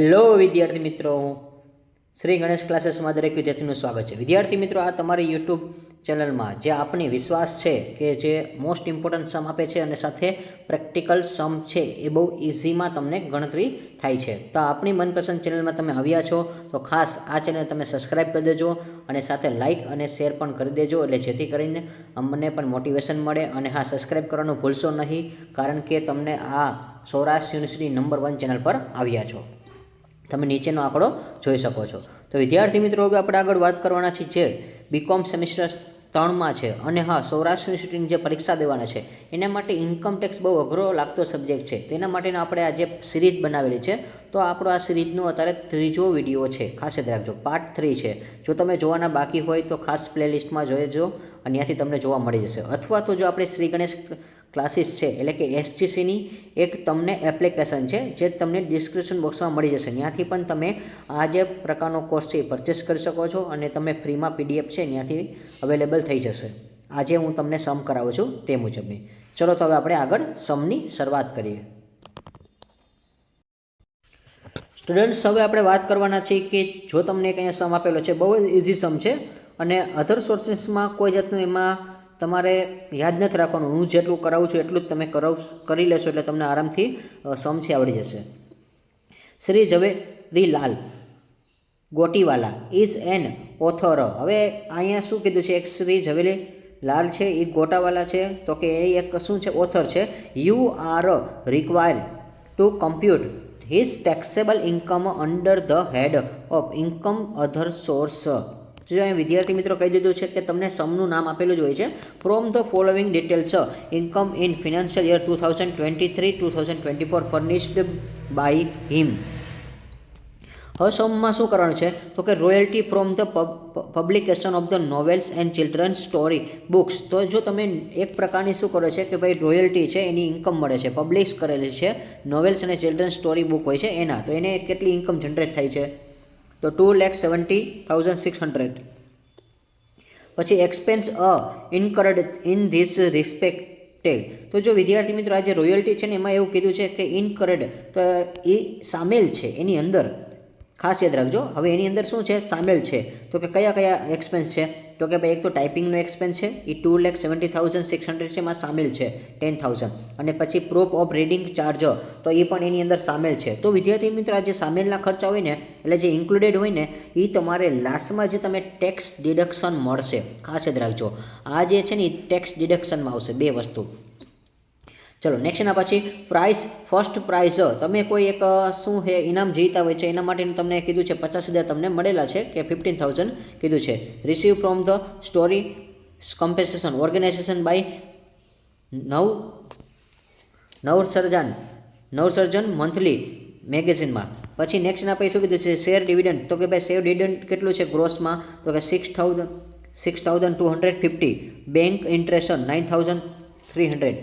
Hello વિદ્યાર્થી મિત્રો, શ્રી ગણેશ ક્લાસીસમાં દરેક વિદ્યાર્થીનું સ્વાગત છે. વિદ્યાર્થી મિત્રો, આ તમારી યુટ્યુબ ચેનલમાં જે આપણી વિશ્વાસ છે કે જે મોસ્ટ ઇમ્પોર્ટન્ટ સમ આપે છે અને સાથે પ્રેક્ટિકલ સમ છે એ બહુ ઇઝીમાં તમને ગણતરી થાય છે. તો આપણી મનપસંદ ચેનલમાં તમે આવ્યા છો તો ખાસ આ ચેનલ તમે સબસ્ક્રાઈબ કરી દેજો અને સાથે લાઇક અને શેર પણ કરી દેજો, એટલે જેથી કરીને અમને પણ મોટિવેશન મળે. અને હા, સબસ્ક્રાઈબ કરવાનું ભૂલશો નહીં, કારણ કે તમને આ સૌરાષ્ટ્ર યુનિવર્સિટી નંબર 1 ચેનલ પર આવ્યા છો. તમે નીચેનો આંકડો જોઈ શકો છો. તો વિદ્યાર્થી મિત્રો, હવે આપણે આગળ વાત કરવાના છીએ જે બીકોમ સેમિસ્ટર 3માં છે. અને હા, સૌરાષ્ટ્ર યુનિવર્સિટીની જે પરીક્ષા દેવાના છે એના માટે ઇન્કમ ટેક્સ બહુ અઘરો લાગતો સબ્જેક્ટ છે. તેના માટેનો આપણે આ જે સિરીઝ બનાવેલી છે, તો આપણો આ સિરીઝનો અત્યારે 3જો વિડીયો છે. ખાસ યાદ રાખજો, પાર્ટ 3 છે. જો તમે જોવાના બાકી હોય તો ખાસ પ્લેલિસ્ટમાં જોઈજો અને ત્યાંથી તમને જોવા મળી જશે. અથવા તો જો આપણે શ્રી ગણેશ ક્લાસીસ છે એટલે કે SGCની એક તમને એપ્લિકેશન છે જે તમને ડિસ્ક્રિપ્શન બોક્સમાં મળી જશે. ત્યાંથી પણ તમે આ જે પ્રકારનો કોર્સ છે એ પરચેસ કરી શકો છો અને તમે ફ્રીમાં PDF છે ત્યાંથી અવેલેબલ થઈ જશે. આજે હું તમને સમ કરાવું છું તે મુજબની. ચલો તો હવે આપણે આગળ સમની શરૂઆત કરીએ. સ્ટુડન્ટ્સ, હવે આપણે વાત કરવાના છીએ કે જો તમને એક અહીંયા સમ આપેલો છે, બહુ ઇઝી સમ છે અને અધર સોર્સિસમાં કોઈ જાતનું એમાં તમારે યાદ નથી રાખવાનું. હું જેટલું કરાવું છું એટલું જ તમે કરી લેશો એટલે તમને આરામથી સમ છે આવડી જશે. Shri Zaverilal Gotiwala is an author. હવે અહીંયા શું કીધું છે? એક શ્રી ઝવેરીલાલ છે, એ ગોટાવાલા છે, તો કે એ એક શું છે? ઓથર છે. You are required to compute his taxable income under the head of income other source. જો અહીં વિદ્યાર્થી મિત્રો કહી દીધું છે કે તમને સમનું નામ આપેલું જ હોય છે. From the following details income in financial year 2023-2024 furnished by him. હવે સમમાં શું કરવાનું છે? તો કે royalty from the publication of the novels and children story books. તો જો તમે એક પ્રકારની શું કરો છે કે ભાઈ રોયલ્ટી છે એની ઇન્કમ મળે છે, પબ્લિશ કરેલી છે નોવેલ્સ અને ચિલ્ડ્રન સ્ટોરી બુક હોય છે એના, તો એને કેટલી ઇન્કમ જનરેટ થાય છે? તો 2,70,600. પછી એક્સપેન્સ ઇન્કર્ડ ઇન ધીસ રિસ્પેક્ટેડ. તો જો વિદ્યાર્થી મિત્રો, આ જે રોયલ્ટી છે ને એમાં એવું કીધું છે કે ઇન્કર્ડ, તો એ સામેલ છે એની અંદર. ખાસ યાદ રાખજો. હવે એની અંદર શું છે? સામેલ છે. તો કે કયા કયા એક્સપેન્સ છે? તો કે ભાઈ એક તો ટાઈપિંગનો એક્સપેન્સ છે, એ 2,70,600 છે, એમાં સામેલ છે 10,000. અને પછી પ્રૂફ ઓફ રીડિંગ ચાર્જ, તો એ પણ એની અંદર સામેલ છે. તો વિદ્યાર્થી મિત્રો, આ જે સામેલના ખર્ચા હોય ને, એટલે જે ઇન્ક્લુડેડ હોય ને, એ તમારે લાસ્ટમાં જે તમે ટેક્સ ડિડક્શન મળશે. ખાસ યાદ રાખજો, આ જે છે ને એ ટેક્સ ડિડક્શનમાં આવશે, બે વસ્તુ. ચલો નેક્સ્ટ. એના પછી પ્રાઇઝ, ફર્સ્ટ પ્રાઇઝ, તમે કોઈ એક શું છે ઇનામ જીતા હોય છે એના માટે તમને કીધું છે 50,000 તમને મળેલા છે કે 15,000 કીધું છે. Receive from the story compensation organisation by Navsarjan monthly મેગેઝિનમાં. પછી નેક્સ્ટના પછી શું કીધું છે? Share dividend. તો કે ભાઈ શેર ડિવિડન્ડ કેટલું છે ગ્રોસમાં? તો કે 6,250. Bank interest 9,300.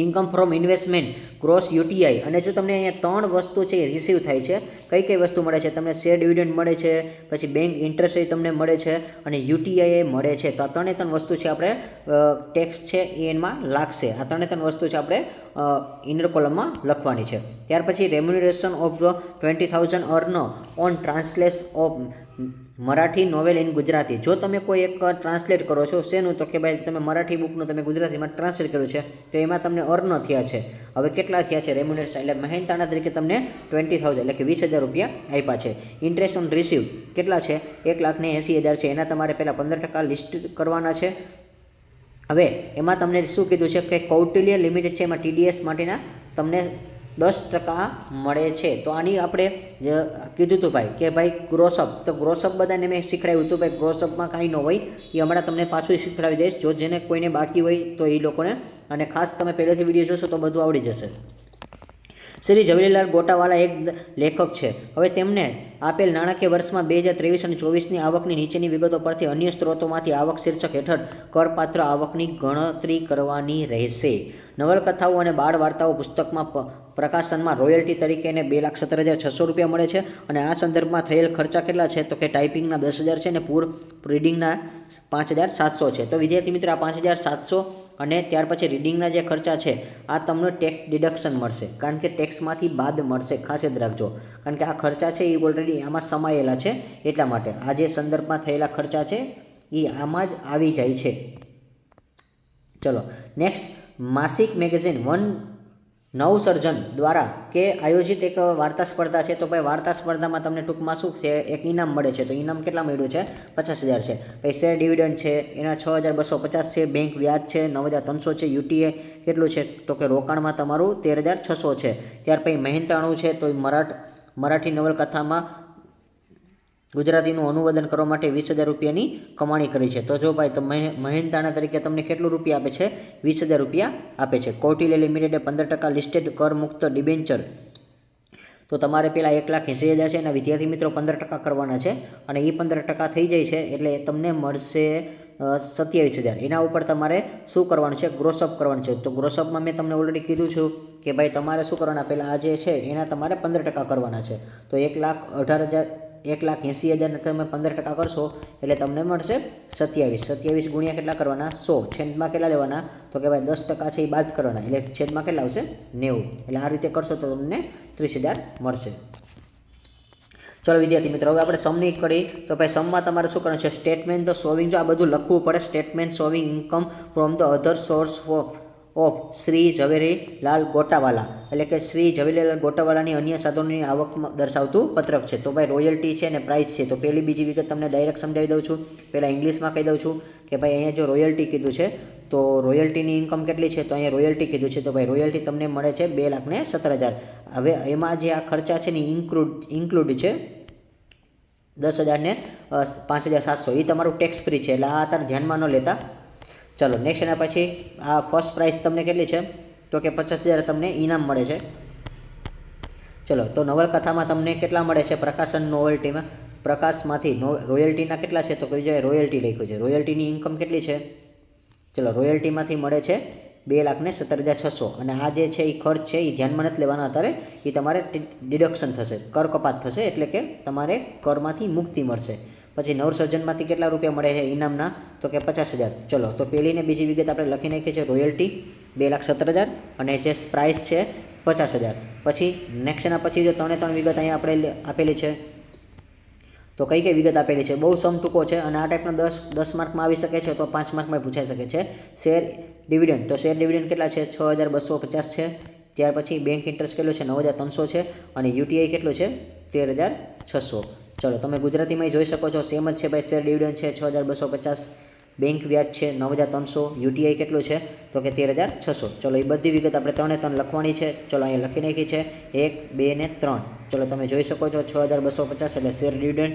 Income from investment gross UTI. અને જો તમને અહીંયા 3 વસ્તુ છે એ રિસીવ થાય છે, કઈ કઈ વસ્તુ મળે છે? તમને શેર ડિવિડન્ડ મળે છે, પછી બેંક ઇન્ટરેસ્ટ એ તમને મળે છે અને UTI એ મળે છે. તો આ 3 વસ્તુ છે આપણે ટેક્સ છે એમાં લાગશે. આ 3 વસ્તુ છે આપણે ઇનર કોલમમાં લખવાની છે. ત્યાર પછી remuneration of the 20,000 earn on translation of Marathi novel in Gujarati. જો તમે કોઈ એક ટ્રાન્સલેટ કરો છો, શેનું? તો કે ભાઈ તમે મરાઠી બુકનું તમે ગુજરાતીમાં ટ્રાન્સલેટ કર્યું છે, તો એમાં તમને અર્ન થયા છે. હવે કેટલા થયા છે રેમ્યુનરેશન? એટલે મહેનતાણા તરીકે તમને 20,000 એટલે કે 20,000 રૂપિયા આપ્યા છે. ઇન્ટરેસ્ટ ઓન રિસીવ કેટલા છે? 1,80,000 છે. એના તમારે પહેલાં 15% લિસ્ટ કરવાના છે. હવે એમાં તમને શું કીધું છે કે કૌટિલ્ય લિમિટેડ છે, એમાં TDS માટેના તમને 10% મળે છે. તો આની આપણે જે કીધું હતું ભાઈ કે ભાઈ ગ્રોસઅપ, તો ગ્રોસઅપ બધાને મેં શીખડાવ્યું હતું ભાઈ. ગ્રોસઅપમાં કાંઈ ન હોય, એ હમણાં તમને પાછું શીખડાવી દઈશ, જો જેને કોઈને બાકી હોય તો એ લોકોને. અને ખાસ તમે પહેલેથી વિડીયો જોશો તો બધું આવડી જશે. શ્રી ઝવેરીલાલ ગોટાવાલા એક લેખક છે. હવે તેમને આપેલ નાણાકીય વર્ષમાં 2023 અને 24ની આવકની નીચેની વિગતો પરથી અન્ય સ્ત્રોતોમાંથી આવક શીર્ષક હેઠળ કરપાત્ર આવકની ગણતરી કરવાની રહેશે. નવલકથાઓ અને બાળ વાર્તાઓ પુસ્તકમાં પ્રકાશનમાં રોયલ્ટી તરીકે એને 2,17,600 રૂપિયા મળે છે. અને આ સંદર્ભમાં થયેલ ખર્ચા કેટલા છે? તો કે ટાઈપિંગના 10,000 છે અને રીડિંગના 5,700 છે. તો વિદ્યાર્થી મિત્રો, આ 5,700 અને ત્યાર પછી રીડિંગના જે ખર્ચા છે આ તમને ટેક્સ ડિડક્શન મળશે, કારણ કે ટેક્સમાંથી બાદ મળશે, ખાસ યાદ રાખજો, કારણ કે આ ખર્ચા છે એ ઓલરેડી આમાં સમાયેલા છે, એટલા માટે આ જે સંદર્ભમાં થયેલા ખર્ચા છે એ આમાં જ આવી જાય છે. ચલો નેક્સ્ટ, માસિક મેગેઝિન નવસર્જન દ્વારા કે આયોજિત એક વાર્તા સ્પર્ધા છે. તો ભાઈ વાર્તા સ્પર્ધામાં તમને ટૂંકમાં શું છે, એક ઇનામ મળે છે. તો ઇનામ કેટલા મળ્યું છે? 50,000 છે. પછી શેર ડિવિડન્ડ છે એના 6,250 છે. બેંક વ્યાજ છે 9,300 છે. યુટીએ કેટલું છે? તો કે રોકાણમાં તમારું 13,600 છે. ત્યાર પછી મહેનતાણું છે, તો મરાઠી નવલકથામાં ગુજરાતીનું અનુવાદન કરવા માટે 20,000 રૂપિયાની કમાણી કરી છે. તો જો ભાઈ તો મહેનતાણા તરીકે તમને કેટલું રૂપિયા આપે છે? 20,000 રૂપિયા આપે છે. કૌટિલ્ય લિમિટેડે 15% લિસ્ટેડ કર મુક્ત ડિબેન્ચર, તો તમારે પેલા 1,80,000 છે એના વિદ્યાર્થી મિત્રો 15% કરવાના છે, અને એ 15% થઈ જાય છે એટલે તમને મળશે 27,000. એના ઉપર તમારે શું કરવાનું છે? ગ્રોસઅપ કરવાનું છે. તો ગ્રોસઅપમાં મેં તમને ઓલરેડી કીધું છું કે ભાઈ તમારે શું કરવાના, પહેલાં આ જે છે એના તમારે 15% કરવાના છે. તો 1,80,000 તમે 15% કરશો એટલે તમને મળશે 27 ગુણ્યા કેટલા કરવાના? 100. છેદમાં કેટલા લેવાના? તો કે ભાઈ 10% છે એ બાદ કરવાના, એટલે છેદમાં કેટલા આવશે? 90. એટલે આ રીતે કરશો તો તમને 30,000 મળશે. ચલો વિદ્યાર્થી મિત્રો, હવે આપણે સમની કરી. તો ભાઈ સમમાં તમારે શું કરવાનું છે? સ્ટેટમેન્ટ ધ શોવિંગ, જો આ બધું લખવું પડે, statement showing income from the other source of Shri Zaverilal Gotawala, એટલે કે શ્રી ઝવેરીલાલ ગોટાવાલાની અન્ય સાધનોની આવક દર્શાવતું પત્રક છે. તો ભાઈ રોયલ્ટી છે અને પ્રાઇસ છે. તો પહેલી બીજી વિગત તમને ડાયરેક્ટ સમજાવી દઉં છું. પહેલાં ઇંગ્લિશમાં કહી દઉં છું કે ભાઈ અહીંયા જો રોયલ્ટી કીધું છે તો રોયલ્ટીની ઇન્કમ કેટલી છે? તો અહીંયા રોયલ્ટી કીધું છે. તો ભાઈ રોયલ્ટી તમને મળે છે 2,17,000. હવે એમાં જે આ ખર્ચા છે ને ઇન્ક્લુડ છે 10,000 ને 5,700, એ તમારું ટેક્સ ફ્રી છે, એટલે આ તાર ધ્યાનમાં ન લેતા. ચલો નેક્સ્ટ, એના પછી આ ફર્સ્ટ પ્રાઇસ તમને કેટલી છે? તો કે 50,000 તમને ઇનામ મળે છે. ચલો તો નવલકથામાં તમને કેટલા મળે છે? પ્રકાશન નોવેલ્ટીમાં પ્રકાશમાંથી રોયલ્ટીના કેટલા છે? તો કઈ જાય રોયલ્ટી લખ્યું છે. રોયલ્ટીની ઇન્કમ કેટલી છે? ચલો રોયલ્ટીમાંથી મળે છે 2,17,600, અને આ જે છે એ ખર્ચ છે એ ધ્યાનમાં નથી લેવાના અત્યારે, એ તમારે ડિડક્શન થશે, કર કપાત થશે, એટલે કે તમારે કરમાંથી મુક્તિ મળશે. પછી નવસર્જનમાંથી કેટલા રૂપિયા મળે છે ઇનામના? તો કે 50,000. ચલો તો પહેલી ને બીજી વિગત આપણે લખી નાખી છે. રોયલ્ટી 2,17,000 અને જે પ્રાઇસ છે 50,000. પછી નેક્સ્ટના પછી જો 3 વિગત અહીંયા આપણે આપેલી છે. તો કઈ કઈ વિગત આપેલી છે? બહુ સમ ટૂંકો છે, અને આ ટાઈપના 10 માર્કમાં આવી શકે છે, તો 5 માર્કમાં પૂછાઈ શકે છે. શેર ડિવિડન્ડ, તો શેર ડિવિડન્ડ કેટલા છે? 6,250 છે. ત્યાર પછી બેંક ઇન્ટરેસ્ટ કેટલું છે? 9,300 છે. અને યુટીઆઈ કેટલું છે? 13,600. ચલો તમે ગુજરાતીમાં જોઈ શકો છો, સેમ જ છે ભાઈ. શેર ડિવિડન્ડ છે 6,250, બેંક વ્યાજ છે 9,300, યુટીઆઈ કેટલું છે? તો કે 13,600. ચલો એ બધી વિગત આપણે 3 લખવાની છે. ચલો અહીંયા લખી નાખી છે 1, 2 ને 3. ચલો તમે જોઈ શકો છો 6,250 એટલે શેર ડિવિડન્ડ,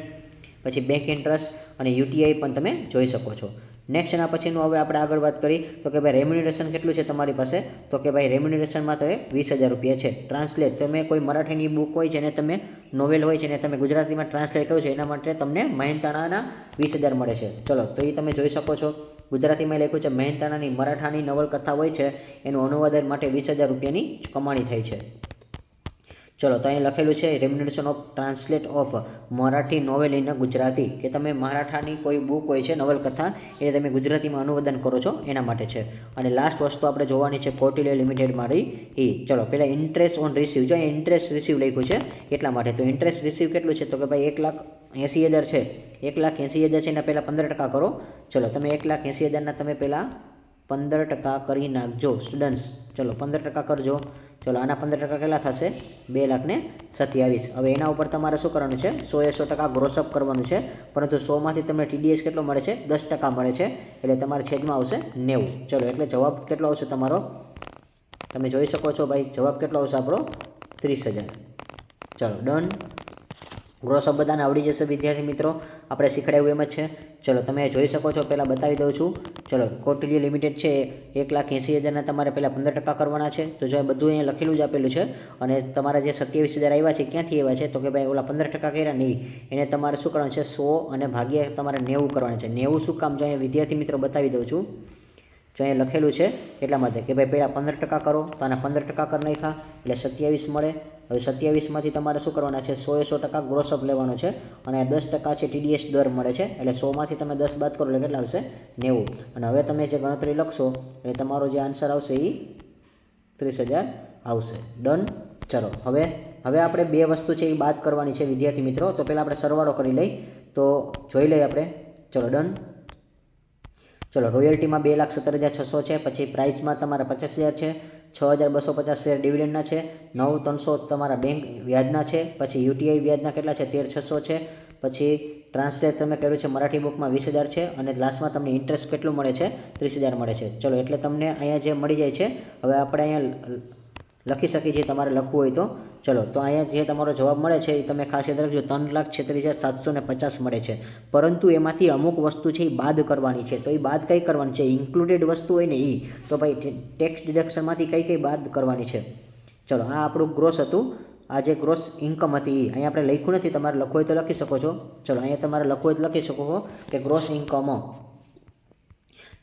પછી બેંક ઇન્ટરેસ્ટ અને યુટીઆઈ પણ તમે જોઈ શકો છો. નેક્સ્ટ એના પછીનું હવે આપણે આગળ વાત કરી તો કે ભાઈ રેમ્યુનરેશન કેટલું છે તમારી પાસે? તો કે ભાઈ રેમ્યુનરેશનમાં તો 20,000 રૂપિયા છે. ટ્રાન્સલેટ, તમે કોઈ મરાઠીની બુક હોય છે ને તમે નોવેલ હોય છે ને તમે ગુજરાતીમાં ટ્રાન્સલેટ કરો છો, એના માટે તમને મહેનતાણાના 20,000 મળે છે. ચલો તો એ તમે જોઈ શકો છો. ગુજરાતીમાં લખ્યું છે મહેનતાણાની મરાઠાની નવલકથા હોય છે એનું અનુવાદન માટે 20,000 રૂપિયાની કમાણી થાય છે. ચલો તો અહીં લખેલું છે remuneration of translate of Marathi novel in Gujarati, કે તમે મરાઠાની કોઈ બુક હોય છે નવલકથા એ તમે ગુજરાતીમાં અનુવાદન કરો છો એના માટે છે. અને લાસ્ટ વસ્તુ આપણે જોવાની છે કૌટિલ્ય લિમિટેડ મારી એ. ચલો પહેલાં ઇન્ટરેસ્ટ ઓન રિસીવ, જો ઇન્ટરેસ્ટ રિસીવ લખ્યું છે એટલા માટે. તો ઇન્ટરેસ્ટ રિસીવ કેટલું છે? તો કે ભાઈ 1,80,000 છે. 1,80,000 છે એના પહેલાં 15% કરો. ચલો તમે 1,80,000ના તમે પહેલાં 15% કરી નાખજો સ્ટુડન્ટ્સ. ચલો 15% કરજો. ચલો આના 15% કેટલા થશે? 2,27,000. હવે એના ઉપર તમારે શું કરવાનું છે? 100% ગ્રોસઅપ કરવાનું છે. પરંતુ 100માંથી તમને TDS કેટલો મળે છે? 10% મળે છે, એટલે તમારે છેદમાં આવશે 90. ચલો એટલે જવાબ કેટલો આવશે તમારો? તમે જોઈ શકો છો ભાઈ, જવાબ કેટલો આવશે આપણો? 30,000. ચલો ડન. ગ્રોસઅપ બધાને આવડી જશે વિદ્યાર્થી મિત્રો, આપણે શીખડાવ્યું એમ જ છે. ચલો તમે જોઈ શકો છો, પહેલાં બતાવી દઉં છું. ચલો કૌટિલ્ય લિમિટેડ છે 1,80,000ના તમારે પહેલાં 15% કરવાના છે. તો જો બધું અહીંયા લખેલું જ આપેલું છે. અને તમારા જે 27,000 આવ્યા છે ક્યાંથી આવ્યા છે? તો કે ભાઈ ઓલા 15% કર્યા નહીં, એને તમારે શું કરવાનું છે? 100 અને ભાગ્યા તમારે 90 કરવાના છે. 90 શું કામ? જો અહીંયા વિદ્યાર્થી મિત્રો બતાવી દઉં છું. જો અહીંયા લખેલું છે એટલા માટે કે ભાઈ પહેલાં 15% કરો તો આના 15% કરી નાખ્યા એટલે 27 મળે. હવે 27માંથી તમારે શું કરવાના છે 100% ગ્રોસઅપ લેવાનો છે અને 10% છે TDS દર મળે છે એટલે 100માંથી તમે 10 બાદ કરો એટલે કેટલા આવશે 90. અને હવે તમે જે ગણતરી લખશો એટલે તમારો જે આન્સર આવશે એ 30,000 આવશે. ડન. ચલો હવે આપણે બે વસ્તુ છે એ બાદ કરવાની છે વિદ્યાર્થી મિત્રો. તો પહેલાં આપણે સરવાળો કરી લઈ તો જોઈ લઈએ આપણે. ચલો ડન. ચલો રોયલ્ટીમાં 2,17,600 છે, પછી પ્રાઇસમાં તમારા 50,000 છે, 6,250 શેર ડિવિડન્ડના છે, 9,300 તમારા બેંક વ્યાજના છે, પછી યુટીઆઈ વ્યાજના કેટલા છે 13,600 છે, પછી ટ્રાન્સલેટ તમે કર્યું છે મરાઠી બુકમાં 20,000 છે અને લાસ્ટમાં તમને ઇન્ટરેસ્ટ કેટલું મળે છે 30,000 મળે છે. ચલો એટલે તમને અહીંયા જે મળી જાય છે હવે આપણે અહીંયા લખી શકીએ છીએ તમારે લખવું હોય તો. ચલો તો અહીંયા જે તમારો જવાબ મળે છે એ તમે ખાસ યાદ રાખજો 3,36,750 મળે છે. પરંતુ એમાંથી અમુક વસ્તુ છે એ બાદ કરવાની છે. તો એ બાદ કઈ કરવાની છે ઇન્ક્લુડેડ વસ્તુ હોય ને એ તો ભાઈ ટેક્સ ડિડક્શનમાંથી કઈ બાદ કરવાની છે. ચલો આ આપણું ગ્રોસ હતું. આ જે ગ્રોસ ઇન્કમ હતી એ અહીંયા આપણે લખ્યું નથી, તમારે લખવું હોય તો લખી શકો છો. ચલો અહીંયા તમારે લખવું હોય તો લખી શકો છો કે ગ્રોસ ઇન્કમ.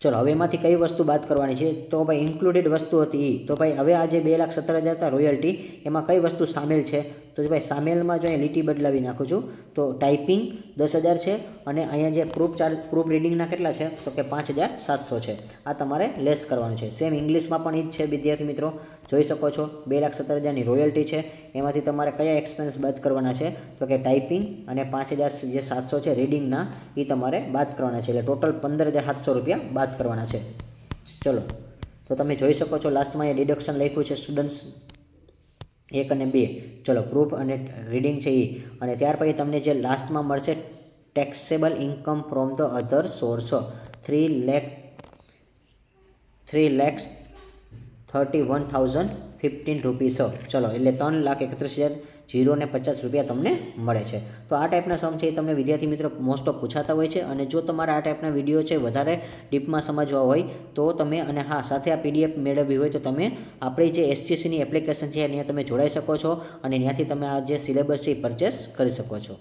ચલો હવે એમાંથી કઈ વસ્તુ બાદ કરવાની છે તો ભાઈ ઇન્ક્લુડેડ વસ્તુ હતી તો ભાઈ હવે આ જે 2,17,000 હતા રોયલ્ટી એમાં કઈ વસ્તુ સામેલ છે તો ભાઈ સામેલમાં જો અહીંયા લીટી બદલાવી નાખું છું તો ટાઈપિંગ 10,000 છે અને અહીંયા જે પ્રૂફ રીડિંગના કેટલા છે તો કે 5,700 છે. આ તમારે લેસ કરવાનું છે. સેમ ઇંગ્લિશમાં પણ એ જ છે વિદ્યાર્થી મિત્રો, જોઈ શકો છો 2,17,000ની રોયલ્ટી છે એમાંથી તમારે કયા એક્સપેન્સ બાદ કરવાના છે તો કે ટાઈપિંગ અને 5,700 છે રીડિંગના એ તમારે બાદ કરવાના છે. એટલે ટોટલ 15,700 રૂપિયા બાદ કરવાના છે. ચલો તો તમે જોઈ શકો છો લાસ્ટમાં એ ડિડક્શન લખ્યું છે સ્ટુડન્ટ્સ 1 અને 2. ચલો પ્રૂફ અને રીડિંગ છે એ અને ત્યાર પછી તમને જે લાસ્ટમાં મળશે taxable income from the other source 3,31,015 rupees. ચલો એટલે 3,31,050 રૂપિયા તમને મળે છે. તો આ ટાઈપના સમ છે એ તમને વિદ્યાર્થી મિત્રો મોસ્ટ ઓફ પૂછાતા હોય છે અને જો તમારે આ ટાઈપના વિડીયો છે વધારે ડીપમાં સમજવા હોય તો તમે અને હા સાથે આ PDF મેળવવી હોય તો તમે આપણી જે SGCની એપ્લિકેશન છે ત્યાં તમે જોડાઈ શકો છો અને ત્યાંથી તમે આ જે સિલેબસ છે એ પરચેસ કરી શકો છો.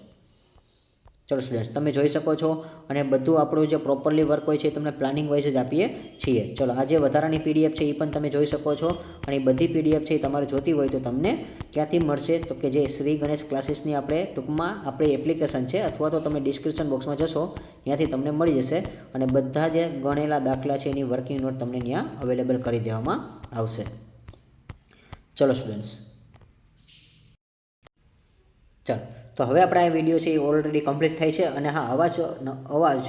ચલો સ્ટુડન્ટ્સ તમે જોઈ શકો છો અને બધું આપણું જે પ્રોપરલી વર્ક હોય છે એ તમને પ્લાનિંગ વાઇઝ જ આપીએ છીએ. ચલો આ જે વધારાની PDF છે એ પણ તમે જોઈ શકો છો અને એ બધી PDF છે એ તમારે જોતી હોય તો તમને ક્યાંથી મળશે તો કે જે શ્રી ગણેશ ક્લાસીસની આપણે ટૂંકમાં આપણી એપ્લિકેશન છે અથવા તો તમે ડિસ્ક્રિપ્શન બોક્સમાં જશો ત્યાંથી તમને મળી જશે અને બધા જે ગણેલા દાખલા છે એની વર્કિંગ નોટ તમને ત્યાં અવેલેબલ કરી દેવામાં આવશે. ચલો સ્ટુડન્ટ્સ ચાલો તો હવે આપણે આ વિડીયો છે એ ઓલરેડી કમ્પ્લીટ થાય છે અને હા આવા જ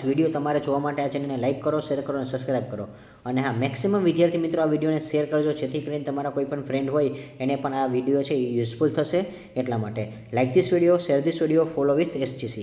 વિડીયો તમારે જોવા માટે આ ચેનલને લાઇક કરો, શેર કરો અને સબસ્ક્રાઈબ કરો અને હા મેક્સિમમ વિદ્યાર્થી મિત્રો આ વિડીયોને શેર કરજો જેથી કરીને તમારા કોઈ પણ ફ્રેન્ડ હોય એને પણ આ વિડીયો છે એ યુઝફુલ થશે. એટલા માટે like this video, share this video, follow with SGC.